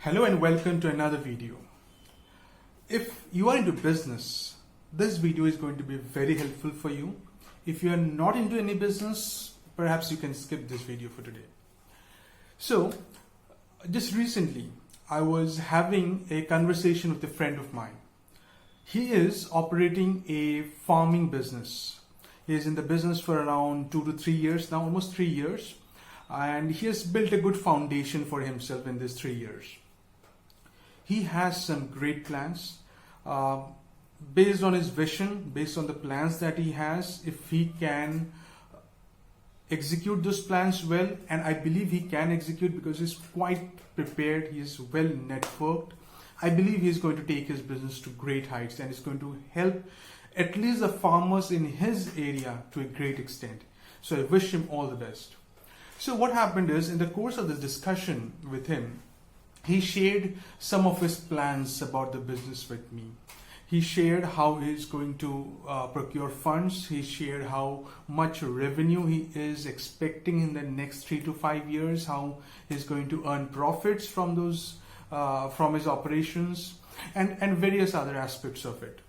Hello and welcome to another video. If you are into business, this video is going to be very helpful for you. If you are not into any business, perhaps you can skip this video for today. So, just recently, I was having a conversation with a friend of mine. He is operating a farming business. He is in the business for around 2 to 3 years now, almost 3 years. And he has built a good foundation for himself in these 3 years. He has some great plans. Based on his vision, based on the plans that he has, if he can execute those plans well, and I believe he can execute because he's quite prepared, he is well networked, I believe he's going to take his business to great heights and is going to help at least the farmers in his area to a great extent. So I wish him all the best. So what happened is, in the course of this discussion with him, he shared some of his plans about the business with me. He shared how he's going to procure funds. He shared how much revenue he is expecting in the next 3 to 5 years, how he's going to earn profits from those from his operations, and various other aspects of it.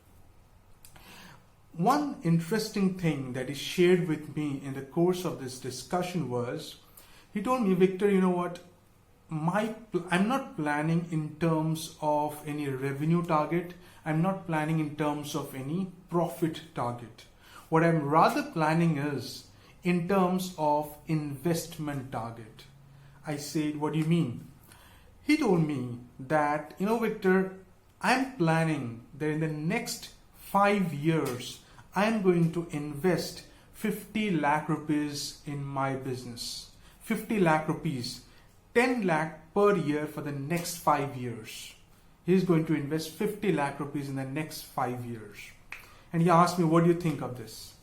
One interesting thing that he shared with me in the course of this discussion was, he told me, Victor, you know what? I'm not planning in terms of any revenue target. I'm not planning in terms of any profit target. What I'm rather planning is in terms of investment target. I said, what do you mean? He told me that, Victor, I'm planning that in the next 5 years, I'm going to invest 50 lakh rupees in my business. 50 lakh rupees. 10 lakh per year for the next 5 years. He's going to invest 50 lakh rupees in the next 5 years. And he asked me, what do you think of this?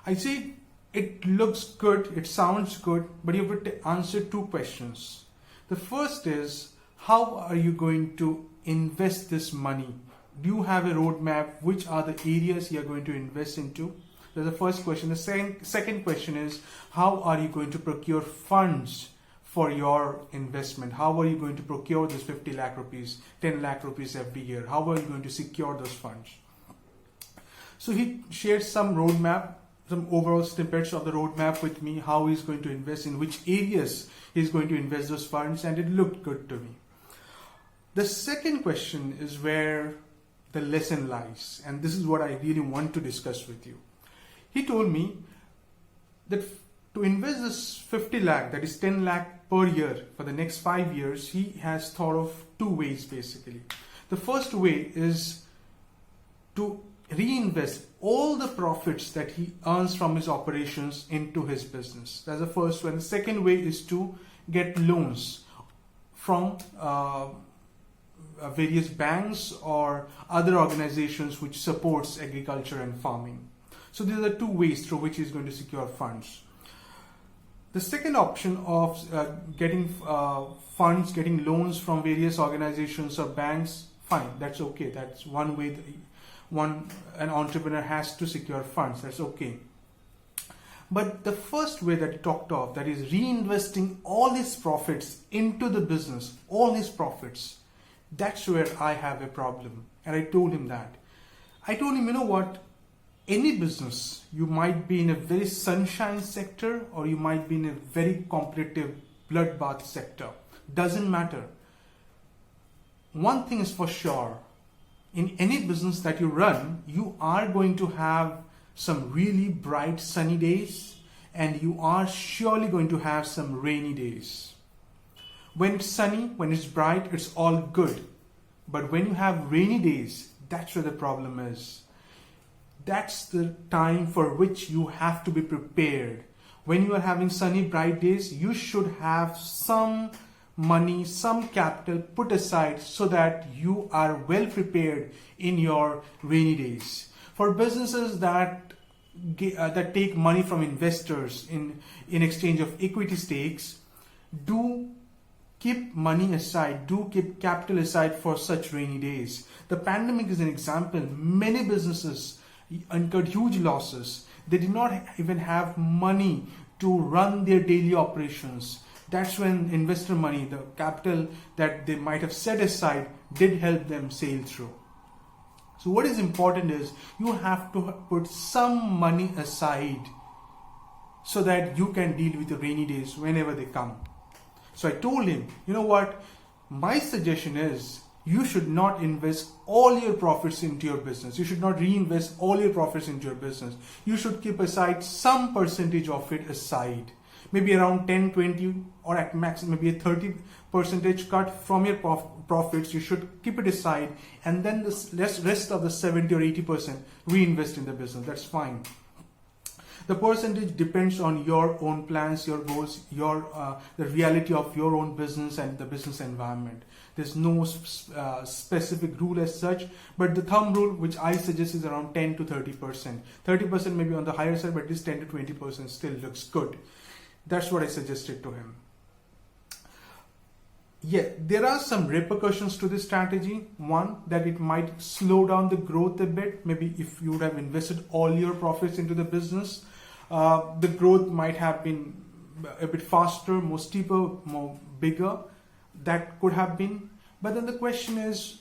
I said, it looks good, it sounds good, but you have to answer 2 questions. The first is, how are you going to invest this money? Do you have a roadmap? Which are the areas you are going to invest into? That's the first question. The second question is, how are you going to procure funds for your investment? How are you going to procure this 50 lakh rupees, 10 lakh rupees every year? How are you going to secure those funds? So he shared some roadmap, some overall snippets of the roadmap with me, how he's going to invest, in which areas he's going to invest those funds, and it looked good to me. The second question is where the lesson lies, and this is what I really want to discuss with you. He told me that to invest this 50 lakh, that is 10 lakh per year for the next 5 years, he has thought of 2 ways basically. The first way is to reinvest all the profits that he earns from his operations into his business. That's the first one. The second way is to get loans from various banks or other organizations which supports agriculture and farming. So these are the 2 ways through which he's going to secure funds. The second option of getting funds, getting loans from various organizations or banks, fine, that's okay. That's one way an entrepreneur has to secure funds. That's okay. But the first way that he talked of, that is reinvesting all his profits into the business, all his profits, that's where I have a problem. And I told him that. I told him, you know what? Any business, you might be in a very sunshine sector or you might be in a very competitive bloodbath sector. Doesn't matter. One thing is for sure, in any business that you run, you are going to have some really bright sunny days and you are surely going to have some rainy days. When it's sunny, when it's bright, it's all good. But when you have rainy days, that's where the problem is. That's the time for which you have to be prepared. When you are having sunny, bright days, you should have some money, some capital put aside so that you are well prepared in your rainy days. For businesses that take money from investors in exchange of equity stakes, do keep money aside, do keep capital aside for such rainy days. The pandemic is an example. Many businesses incurred huge losses. They did not even have money to run their daily operations. That's when investor money, the capital that they might have set aside, did help them sail through. So what is important is you have to put some money aside so that you can deal with the rainy days whenever they come. So I told him, you know what, my suggestion is you should not invest all your profits into your business. You should not reinvest all your profits into your business. You should keep aside some percentage of it aside. Maybe around 10, 20 or at max maybe a 30 percentage cut from your profits. You should keep it aside, and then the rest of the 70 or 80% reinvest in the business. That's fine. The percentage depends on your own plans, your goals, the reality of your own business and the business environment. There's no specific rule as such, but the thumb rule which I suggest is around 10 to 30%. 30% maybe on the higher side, but this 10 to 20% still looks good. That's what I suggested to him. Yeah, there are some repercussions to this strategy. One, that it might slow down the growth a bit. Maybe if you would have invested all your profits into the business, the growth might have been a bit faster, more steeper, more bigger. That could have been. But then the question is,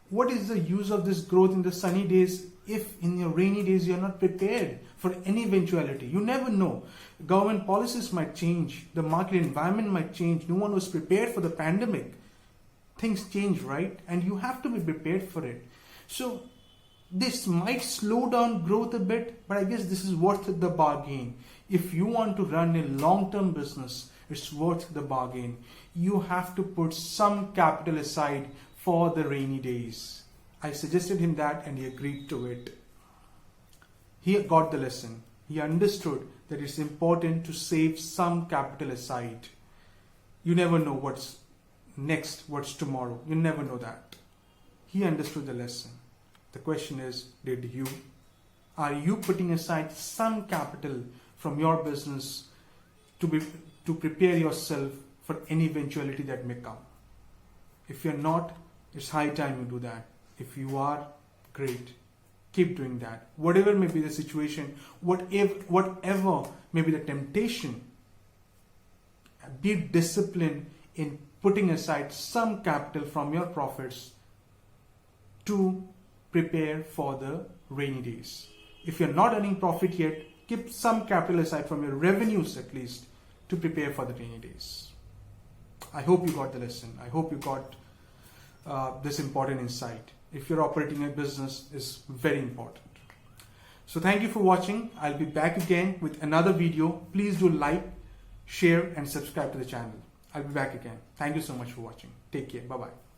what is the use of this growth in the sunny days if in your rainy days you're not prepared for any eventuality? You never know. Government policies might change. The market environment might change. No one was prepared for the pandemic. Things change, right? And you have to be prepared for it. So this might slow down growth a bit, but I guess this is worth the bargain. If you want to run a long-term business, it's worth the bargain. You have to put some capital aside for the rainy days. I suggested him that and he agreed to it. He got the lesson. He understood that it's important to save some capital aside. You never know what's next, what's tomorrow. You never know that. He understood the lesson. The question is, did you? Are you putting aside some capital from your business to prepare yourself for any eventuality that may come? If you're not, it's high time you do that. If you are, great. Keep doing that. Whatever may be the situation, whatever may be the temptation, be disciplined in putting aside some capital from your profits to prepare for the rainy days. If you're not earning profit yet, keep some capital aside from your revenues at least to prepare for the rainy days. I hope you got the lesson. I hope you got this important insight. If you're operating a business, is very important. So thank you for watching. I'll be back again with another video. Please do like, share and subscribe to the channel. I'll be back again. Thank you so much for watching. Take care. Bye-bye.